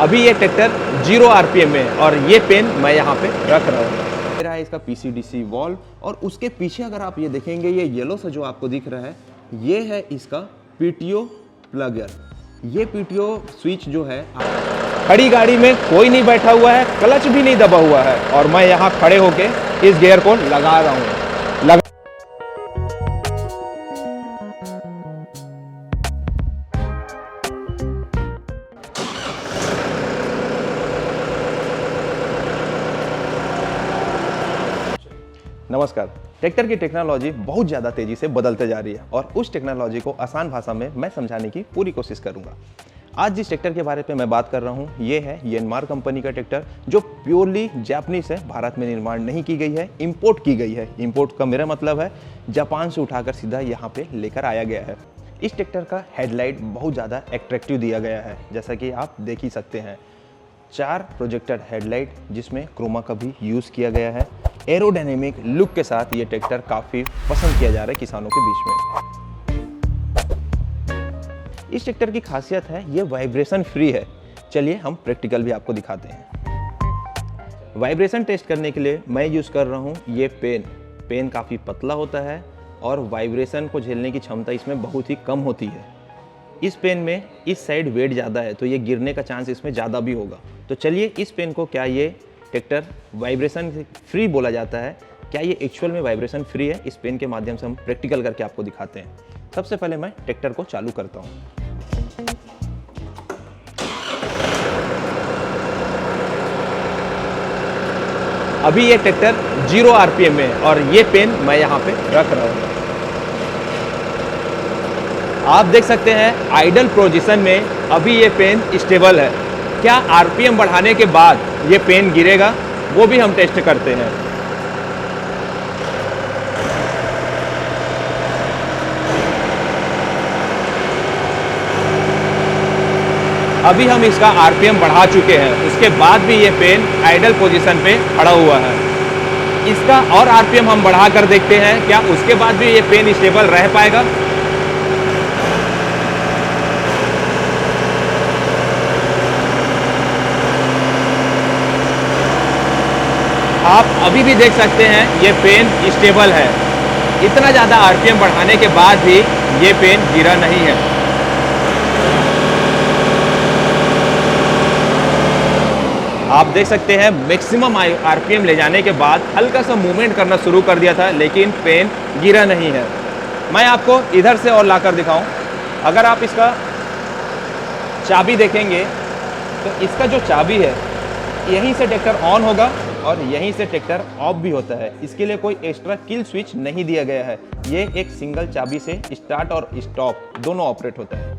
अभी ये tractor 0 RPM में और ये पेन मैं यहाँ पे रख रहा हूँ। मेरा है इसका पीसीडीसी वॉल्व और उसके पीछे अगर आप ये देखेंगे ये येलो से जो आपको दिख रहा है ये है इसका पीटीओ प्लगर। ये पीटीओ स्विच जो है, खड़ी गाड़ी में कोई नहीं बैठा हुआ है, क्लच भी नहीं दबा हुआ है और मैं यहाँ खड़े होके इस गियर को लगा रहा हूँ। नमस्कार। ट्रैक्टर की टेक्नोलॉजी बहुत ज़्यादा तेज़ी से बदलते जा रही है और उस टेक्नोलॉजी को आसान भाषा में मैं समझाने की पूरी कोशिश करूंगा। आज जिस ट्रैक्टर के बारे में मैं बात कर रहा हूं ये है यानमार कंपनी का ट्रैक्टर, जो प्योरली जापानीज है, भारत में निर्माण नहीं की गई है, इंपोर्ट की गई है। इंपोर्ट का मेरा मतलब है जापान से उठाकर सीधा यहाँ पे लेकर आया गया है। इस ट्रैक्टर का हेडलाइट बहुत ज़्यादा एट्रैक्टिव दिया गया है, जैसा कि आप देख ही सकते हैं। 4 प्रोजेक्टर हेडलाइट जिसमें क्रोमा का भी यूज़ किया गया है। एरोडायनेमिक लुक के साथ ये ट्रैक्टर काफ़ी पसंद किया जा रहा है किसानों के बीच में। इस ट्रैक्टर की खासियत है ये वाइब्रेशन फ्री है। चलिए हम प्रैक्टिकल भी आपको दिखाते हैं। वाइब्रेशन टेस्ट करने के लिए मैं यूज़ कर रहा हूँ ये पेन काफ़ी पतला होता है और वाइब्रेशन को झेलने की क्षमता इसमें बहुत ही कम होती है। इस पेन में इस साइड वेट ज़्यादा है तो ये गिरने का चांस इसमें ज़्यादा भी होगा। तो चलिए इस पेन को क्या ये ट्रैक्टर वाइब्रेशन फ्री बोला जाता है, क्या ये एक्चुअल में वाइब्रेशन फ्री है, इस पेन के माध्यम से हम प्रैक्टिकल करके आपको दिखाते हैं। सबसे पहले मैं ट्रैक्टर को चालू करता हूँ। अभी ये ट्रैक्टर 0 आरपीएम में और ये पेन मैं यहाँ पे रख रहा हूँ। आप देख सकते हैं आइडल पोजीशन में अभी ये पेन स्टेबल है। क्या आरपीएम बढ़ाने के बाद ये पेन गिरेगा, वो भी हम टेस्ट करते हैं। अभी हम इसका आरपीएम बढ़ा चुके हैं, उसके बाद भी ये पेन आइडल पोजीशन पे खड़ा हुआ है। इसका और आरपीएम हम बढ़ा कर देखते हैं, क्या उसके बाद भी ये पेन स्टेबल रह पाएगा। आप अभी भी देख सकते हैं ये पेन स्टेबल है। इतना ज़्यादा आरपीएम बढ़ाने के बाद भी ये पेन गिरा नहीं है। आप देख सकते हैं मैक्सिमम आरपीएम ले जाने के बाद हल्का सा मूवमेंट करना शुरू कर दिया था, लेकिन पेन गिरा नहीं है। मैं आपको इधर से और लाकर दिखाऊं। अगर आप इसका चाबी देखेंगे तो इसका जो चाबी है यहीं से ट्रैक्टर ऑन होगा और यहीं से ट्रैक्टर ऑफ भी होता है। इसके लिए कोई एक्स्ट्रा किल स्विच नहीं दिया गया है। ये एक सिंगल चाबी से स्टार्ट और स्टॉप दोनों ऑपरेट होता है।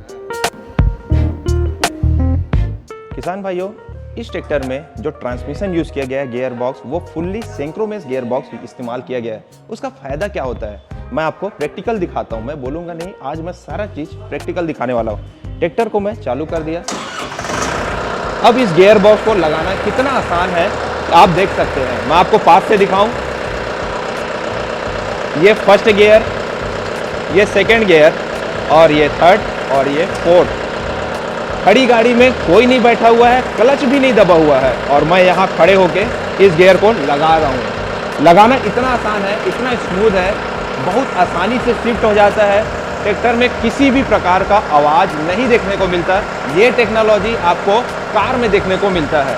किसान भाइयों, इस ट्रैक्टर में जो ट्रांसमिशन यूज किया गया है गियर बॉक्स, वो फुल्ली सिंक्रोमेस गियर बॉक्स इस्तेमाल किया गया है। उसका फायदा क्या होता है मैं आपको प्रैक्टिकल दिखाता हूँ। मैं बोलूँगा नहीं, आज मैं सारा चीज़ प्रैक्टिकल दिखाने वाला हूँ। ट्रैक्टर को मैं चालू कर दिया। अब इस गियर बॉक्स को लगाना कितना आसान है आप देख सकते हैं। मैं आपको पास से दिखाऊं। ये फर्स्ट गियर, ये सेकंड गियर और ये थर्ड और ये फोर्थ। खड़ी गाड़ी में कोई नहीं बैठा हुआ है, क्लच भी नहीं दबा हुआ है और मैं यहाँ खड़े होके इस गियर को लगा रहा हूँ। लगाना इतना आसान है, इतना स्मूथ है, बहुत आसानी से शिफ्ट हो जाता है। ट्रैक्टर में किसी भी प्रकार का आवाज़ नहीं देखने को मिलता। ये टेक्नोलॉजी आपको कार में देखने को मिलता है।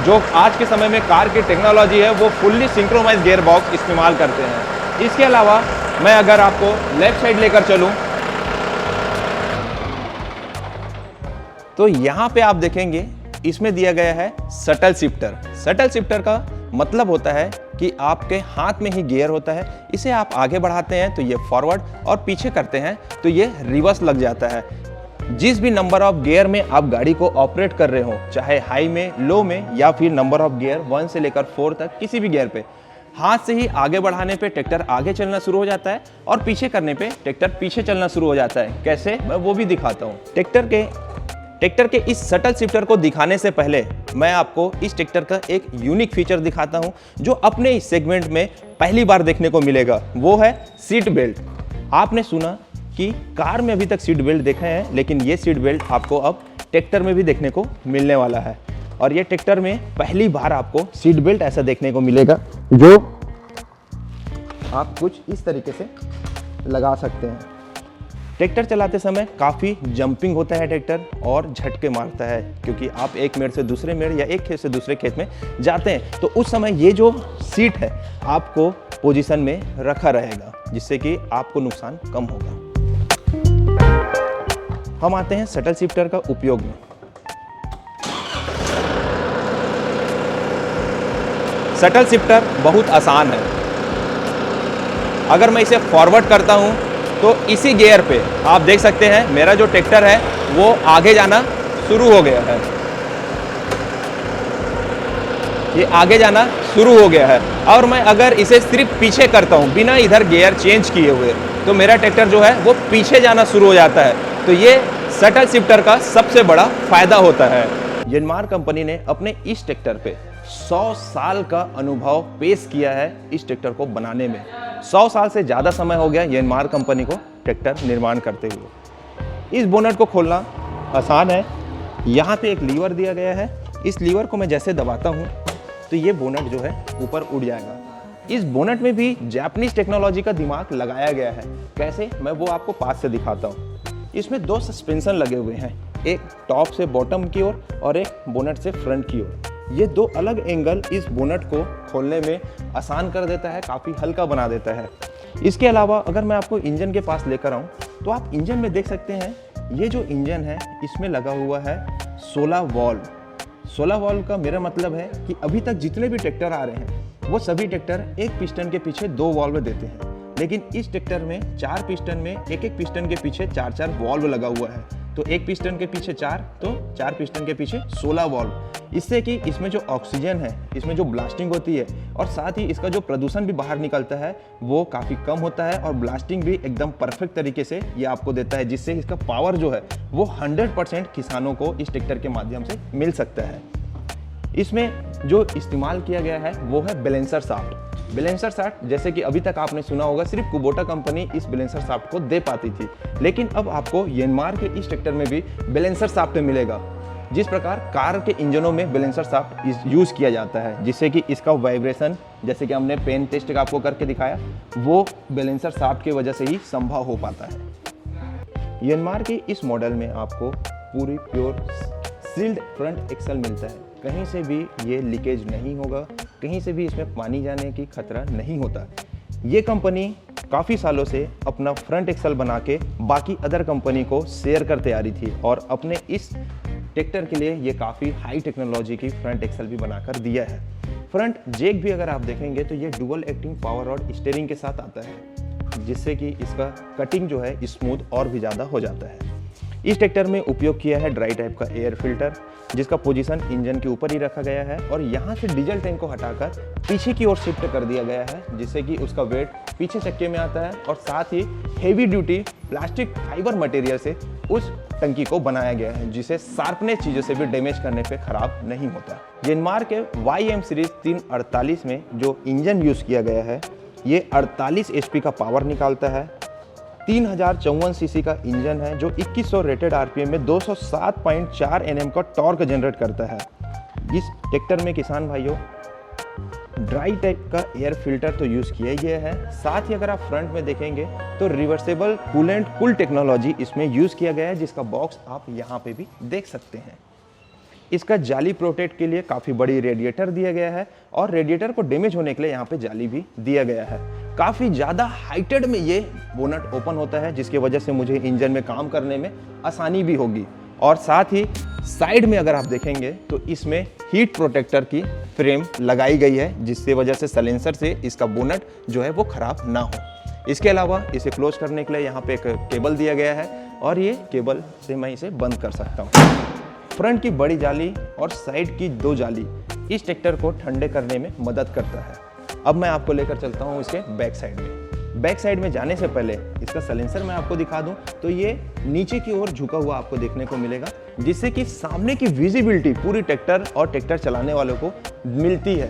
जो आज के समय में कार की टेक्नोलॉजी है वो फुल्ली सिंक्रोनाइज गियर बॉक्स इस्तेमाल करते हैं। इसके अलावा मैं अगर आपको लेफ्ट साइड लेकर चलूं तो यहाँ पे आप देखेंगे इसमें दिया गया है शटल शिफ्टर। शटल शिफ्टर का मतलब होता है कि आपके हाथ में ही गियर होता है। इसे आप आगे बढ़ाते हैं तो ये फॉरवर्ड और पीछे करते हैं तो ये रिवर्स लग जाता है। जिस भी नंबर ऑफ गियर में आप गाड़ी को ऑपरेट कर रहे हो, चाहे हाई में, लो में या फिर नंबर ऑफ गियर 1 से लेकर 4 तक, किसी भी गियर पे हाथ से ही आगे बढ़ाने पे ट्रैक्टर आगे चलना शुरू हो जाता है और पीछे करने पे ट्रैक्टर पीछे चलना शुरू हो जाता है। कैसे, मैं वो भी दिखाता हूँ। ट्रैक्टर के इस शटल शिफ्टर को दिखाने से पहले मैं आपको इस ट्रैक्टर का एक यूनिक फीचर दिखाता हूँ जो अपने इस सेगमेंट में पहली बार देखने को मिलेगा। वो है सीट बेल्ट। आपने सुना कि कार में अभी तक सीट बेल्ट देखे हैं, लेकिन ये सीट बेल्ट आपको अब ट्रैक्टर में भी देखने को मिलने वाला है। और ये ट्रैक्टर में पहली बार आपको सीट बेल्ट ऐसा देखने को मिलेगा जो आप कुछ इस तरीके से लगा सकते हैं। ट्रैक्टर चलाते समय काफ़ी जंपिंग होता है ट्रैक्टर और झटके मारता है, क्योंकि आप एक मेड़ से दूसरे मेड़ या एक खेत से दूसरे खेत में जाते हैं, तो उस समय ये जो सीट है आपको पोजीशन में रखा रहेगा, जिससे कि आपको नुकसान कम होगा। हम आते हैं शटल शिफ्टर का उपयोग में। शटल शिफ्टर बहुत आसान है। अगर मैं इसे फॉरवर्ड करता हूं तो इसी गियर पे आप देख सकते हैं मेरा जो ट्रैक्टर है वो आगे जाना शुरू हो गया है। ये आगे जाना शुरू हो गया है। और मैं अगर इसे सिर्फ पीछे करता हूं बिना इधर गियर चेंज किए हुए, तो मेरा ट्रैक्टर जो है वो पीछे जाना शुरू हो जाता है। तो ये शटल शिफ्टर का सबसे बड़ा फायदा होता है। यनमार कंपनी ने अपने इस ट्रैक्टर पे 100 साल का अनुभव पेश किया है इस ट्रैक्टर को बनाने में। 100 साल से ज़्यादा समय हो गया यनमार कंपनी को ट्रैक्टर निर्माण करते हुए। इस बोनट को खोलना आसान है। यहाँ पे एक लीवर दिया गया है। इस लीवर को मैं जैसे दबाता हूँ तो ये बोनट जो है ऊपर उड़ जाएगा। इस बोनट में भी जापानीज टेक्नोलॉजी का दिमाग लगाया गया है। कैसे, मैं वो आपको पास से दिखाता हूँ। इसमें 2 सस्पेंशन लगे हुए हैं, एक टॉप से बॉटम की ओर और एक बोनट से फ्रंट की ओर। ये 2 अलग एंगल इस बोनट को खोलने में आसान कर देता है, काफ़ी हल्का बना देता है। इसके अलावा अगर मैं आपको इंजन के पास लेकर आऊँ तो आप इंजन में देख सकते हैं, ये जो इंजन है इसमें लगा हुआ है 16 वॉल्व। 16 वॉल्व का मेरा मतलब है कि अभी तक जितने भी ट्रैक्टर आ रहे हैं वो सभी ट्रैक्टर एक पिस्टन के पीछे 2 वॉल्व देते हैं, लेकिन इस ट्रैक्टर में 4 पिस्टन में एक पिस्टन के पीछे 4-4 वॉल्व लगा हुआ है। तो एक पिस्टन के पीछे 4, तो 4 पिस्टन के पीछे 16 वॉल्व। इससे कि इसमें जो ऑक्सीजन है, इसमें जो ब्लास्टिंग होती है और साथ ही इसका जो प्रदूषण भी बाहर निकलता है वो काफ़ी कम होता है और ब्लास्टिंग भी एकदम परफेक्ट तरीके से ये आपको देता है, जिससे इसका पावर जो है वो 100% किसानों को इस ट्रैक्टर के माध्यम से मिल सकता है। इसमें जो इस्तेमाल किया गया है वो है बैलेंसर शाफ्ट। बैलेंसर शाफ्ट जैसे कि अभी तक आपने सुना होगा सिर्फ कुबोटा कंपनी इस बैलेंसर शाफ्ट को दे पाती थी, लेकिन अब आपको यनमार के इस ट्रैक्टर में भी बैलेंसर शाफ्ट मिलेगा। जिस प्रकार कार के इंजनों में बैलेंसर शाफ्ट यूज़ किया जाता है, जिससे कि इसका वाइब्रेशन, जैसे कि हमने पेन टेस्ट का आपको करके दिखाया, वो बैलेंसर शाफ्ट की वजह से ही संभव हो पाता है। यनमार के इस मॉडल में आपको पूरी प्योर सील्ड फ्रंट एक्सल मिलता है। कहीं से भी ये लीकेज नहीं होगा, कहीं से भी इसमें पानी जाने की खतरा नहीं होता। ये कंपनी काफ़ी सालों से अपना फ्रंट एक्सल बना के बाकी अदर कंपनी को शेयर कर तैयारी थी और अपने इस ट्रैक्टर के लिए ये काफ़ी हाई टेक्नोलॉजी की फ्रंट एक्सल भी बनाकर दिया है। फ्रंट जेक भी अगर आप देखेंगे तो ये dual acting power rod steering के साथ आता है, जिससे कि इसका कटिंग जो है स्मूथ और भी ज़्यादा हो जाता है। इस ट्रैक्टर में उपयोग किया है ड्राई टाइप का एयर फिल्टर, जिसका पोजीशन इंजन के ऊपर ही रखा गया है और यहाँ से डीजल टैंक को हटाकर पीछे की ओर शिफ्ट कर दिया गया है, जिससे कि उसका वेट पीछे चक्के में आता है और साथ ही heavy duty plastic fibre material से उस टंकी को बनाया गया है, जिसे शार्पनेस चीज़ों से भी डैमेज करने पे खराब नहीं होता। यनमार के YM सीरीज 348 में जो इंजन यूज़ किया गया है ये 48 HP का पावर निकालता है। 3054 सीसी का इंजन है जो 2100 रेटेड आरपीएम में 207.4 Nm का टॉर्क जनरेट करता है। इस ट्रैक्टर में किसान भाइयों ड्राई टाइप का एयर फिल्टर तो यूज़ किया ही गया है, साथ ही अगर आप फ्रंट में देखेंगे तो रिवर्सेबल कूलेंट कूल टेक्नोलॉजी इसमें यूज़ किया गया है, जिसका बॉक्स आप यहाँ पे भी देख सकते हैं। इसका जाली प्रोटेक्ट के लिए काफ़ी बड़ी रेडिएटर दिया गया है और रेडिएटर को डैमेज होने के लिए यहाँ पे जाली भी दिया गया है। काफ़ी ज़्यादा हाइटेड में ये बोनट ओपन होता है, जिसकी वजह से मुझे इंजन में काम करने में आसानी भी होगी। और साथ ही साइड में अगर आप देखेंगे तो इसमें हीट प्रोटेक्टर की फ्रेम लगाई गई है, जिसकी वजह से साइलेंसर से इसका बोनट जो है वो ख़राब ना हो। इसके अलावा इसे क्लोज करने के लिए यहाँ पे एक केबल दिया गया है और ये केबल से मैं इसे बंद कर सकता हूँ। फ्रंट की बड़ी जाली और साइड की 2 जाली इस ट्रैक्टर को ठंडे करने में मदद करता है। अब मैं आपको लेकर चलता हूँ इसके बैक साइड में। बैक साइड में जाने से पहले इसका साइलेंसर मैं आपको दिखा दूं तो ये नीचे की ओर झुका हुआ आपको देखने को मिलेगा, जिससे कि सामने की विजिबिलिटी पूरी ट्रैक्टर और ट्रैक्टर चलाने वालों को मिलती है।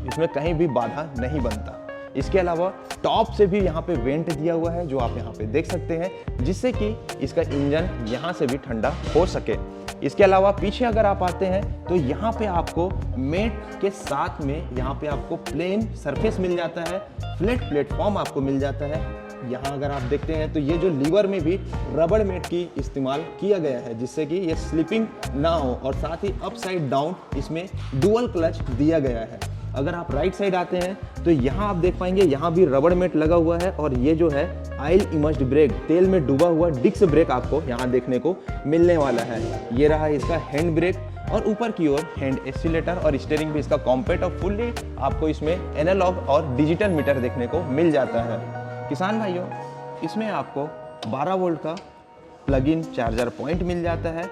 इसमें कहीं भी बाधा नहीं बनता। इसके अलावा टॉप से भी यहाँ पे वेंट दिया हुआ है जो आप यहाँ पे देख सकते हैं, जिससे कि इसका इंजन यहाँ से भी ठंडा हो सके। इसके अलावा पीछे अगर आप आते हैं तो यहाँ पे आपको मेट के साथ में यहाँ पे आपको प्लेन सरफेस मिल जाता है, फ्लैट प्लेटफॉर्म आपको मिल जाता है। यहाँ अगर आप देखते हैं तो ये जो लीवर में भी रबड़ मेट की इस्तेमाल किया गया है जिससे कि ये स्लिपिंग ना हो, और साथ ही अपसाइड डाउन इसमें डुअल क्लच दिया गया है। अगर आप राइट साइड आते हैं तो यहाँ आप देख पाएंगे यहाँ भी रबड़ मेट लगा हुआ है, और ये जो है ऑयल इमर्स्ड ब्रेक, तेल में डूबा हुआ डिस्क ब्रेक आपको यहाँ देखने को मिलने वाला है। ये रहा इसका हैंड ब्रेक, और ऊपर की ओर हैंड एक्सीलेटर और स्टीयरिंग भी इसका कॉम्पैक्ट और फुल्ली आपको इसमें एनालॉग और डिजिटल मीटर देखने को मिल जाता है। किसान भाइयों, इसमें आपको 12 वोल्ट का प्लग इन चार्जर पॉइंट मिल जाता है।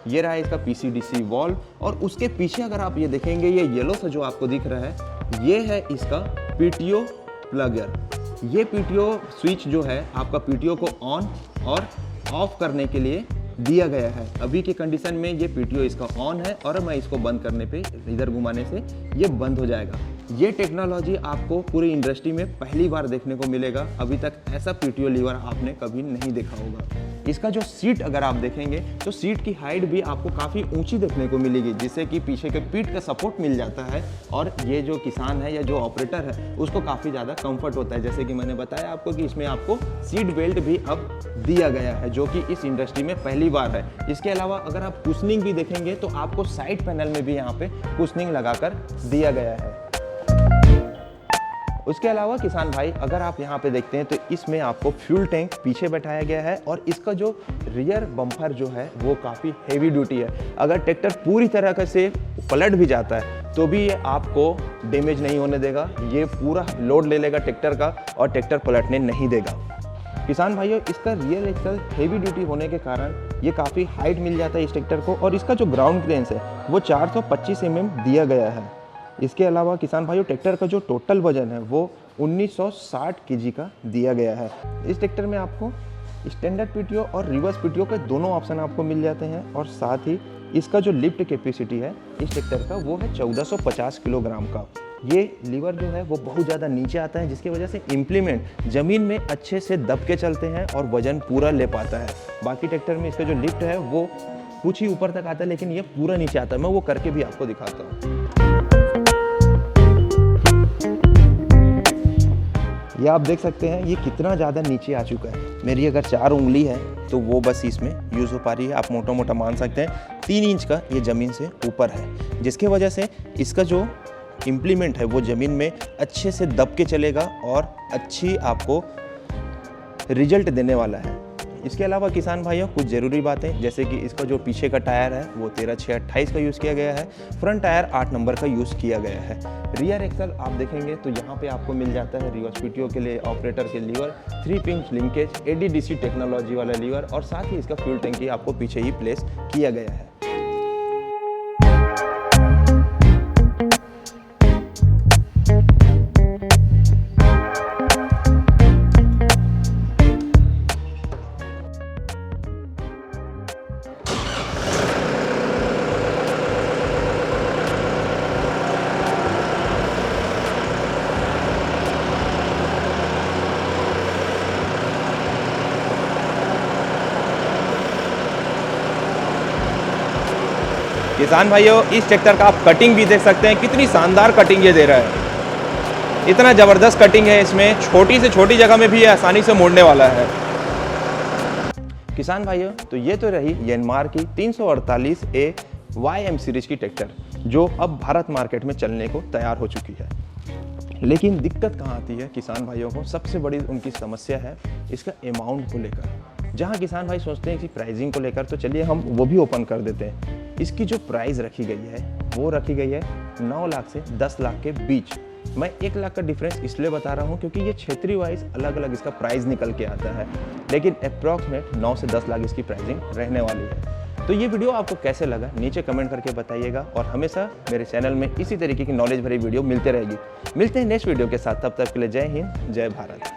ये रहा इसका PCDC वॉल्व, और उसके पीछे अगर आप ये देखेंगे ये येलो सा जो आपको दिख रहा है ये है इसका PTO प्लगर। ये PTO स्विच जो है आपका PTO को ऑन और ऑफ करने के लिए दिया गया है। अभी की कंडीशन में ये PTO इसका ऑन है, और मैं इसको बंद करने पे इधर घुमाने से ये बंद हो जाएगा। ये टेक्नोलॉजी आपको पूरी इंडस्ट्री में पहली बार देखने को मिलेगा। अभी तक ऐसा PTO लीवर आपने कभी नहीं देखा होगा। इसका जो सीट अगर आप देखेंगे तो सीट की हाइट भी आपको काफ़ी ऊंची देखने को मिलेगी, जिससे कि पीछे के पीठ का सपोर्ट मिल जाता है, और ये जो किसान है या जो ऑपरेटर है उसको काफ़ी ज़्यादा कंफर्ट होता है। जैसे कि मैंने बताया आपको कि इसमें आपको सीट बेल्ट भी अब दिया गया है, जो कि इस इंडस्ट्री में पहली बार है। इसके अलावा अगर आप कुशनिंग भी देखेंगे तो आपको साइड पैनल में भी यहाँ पे कुशनिंग लगाकर दिया गया है। उसके अलावा किसान भाई अगर आप यहाँ पे देखते हैं तो इसमें आपको फ्यूल टैंक पीछे बैठाया गया है, और इसका जो रियर बम्पर जो है वो काफ़ी हेवी ड्यूटी है। अगर ट्रैक्टर पूरी तरह से पलट भी जाता है तो भी ये आपको डैमेज नहीं होने देगा। ये पूरा लोड ले लेगा ट्रैक्टर का, और ट्रैक्टर पलटने नहीं देगा। किसान भाइयों, इसका रियर एक्सल हेवी ड्यूटी होने के कारण ये काफ़ी हाइट मिल जाता है इस ट्रैक्टर को, और इसका जो ग्राउंड क्लियरेंस है वो 425 mm दिया गया है। इसके अलावा किसान भाइयों ट्रैक्टर का जो टोटल वजन है वो 1960 kg का दिया गया है। इस ट्रैक्टर में आपको स्टैंडर्ड PTO और रिवर्स PTO के दोनों ऑप्शन आपको मिल जाते हैं, और साथ ही इसका जो लिफ्ट कैपेसिटी है इस ट्रैक्टर का वो है 1450 किलोग्राम का। ये लीवर जो है वो बहुत ज़्यादा नीचे आता है, जिसकी वजह से इम्प्लीमेंट ज़मीन में अच्छे से दब के चलते हैं और वजन पूरा ले पाता है। बाकी ट्रैक्टर में इसका जो लिफ्ट है वो कुछ ही ऊपर तक आता है, लेकिन ये पूरा नीचे आता है। मैं वो करके भी आपको दिखाता हूँ। ये आप देख सकते हैं ये कितना ज़्यादा नीचे आ चुका है। मेरी अगर 4 उंगली है तो वो बस इसमें यूज़ हो पा रही है। आप मोटा मोटा मान सकते हैं 3 इंच का ये ज़मीन से ऊपर है, जिसके वजह से इसका जो इम्प्लीमेंट है वो ज़मीन में अच्छे से दब के चलेगा और अच्छी आपको रिजल्ट देने वाला है। इसके अलावा किसान भाइयों कुछ ज़रूरी बातें, जैसे कि इसका जो पीछे का टायर है वो 13/6/28 का यूज़ किया गया है। फ्रंट टायर 8 नंबर का यूज़ किया गया है। रियर एक्सल आप देखेंगे तो यहाँ पे आपको मिल जाता है रिवर्स PTO के लिए ऑपरेटर के लीवर, 3-पिन लिंकेज, ADDC टेक्नोलॉजी वाला लीवर, और साथ ही इसका फ्यूल टैंकी आपको पीछे ही प्लेस किया गया है। किसान भाइयों इस ट्रैक्टर का आप कटिंग भी देख सकते हैं, कितनी शानदार कटिंग ये दे रहा है। इतना ज़बरदस्त कटिंग है इसमें, छोटी से छोटी जगह में भी ये आसानी से मोड़ने वाला है। किसान भाइयों तो ये तो रही यानमार की 348A YM सीरीज की ट्रैक्टर, जो अब भारत मार्केट में चलने को तैयार हो चुकी है। लेकिन दिक्कत कहाँ आती है किसान भाइयों को, सबसे बड़ी उनकी समस्या है इसका अमाउंट को लेकर। जहाँ किसान भाई सोचते हैं कि प्राइसिंग को लेकर, तो चलिए हम वो भी ओपन कर देते हैं। इसकी जो प्राइस रखी गई है वो रखी गई है 9 लाख से 10 लाख के बीच। मैं 1 लाख का डिफरेंस इसलिए बता रहा हूँ क्योंकि ये क्षेत्रीय वाइज अलग अलग इसका प्राइस निकल के आता है, लेकिन अप्रॉक्सीमेट 9 से 10 लाख इसकी प्राइसिंग रहने वाली है। तो ये वीडियो आपको कैसे लगा नीचे कमेंट करके बताइएगा, और हमेशा मेरे चैनल में इसी तरीके की नॉलेज भरी वीडियो मिलते रहेगी। मिलते हैं नेक्स्ट वीडियो के साथ, तब तक के लिए जय हिंद, जय भारत।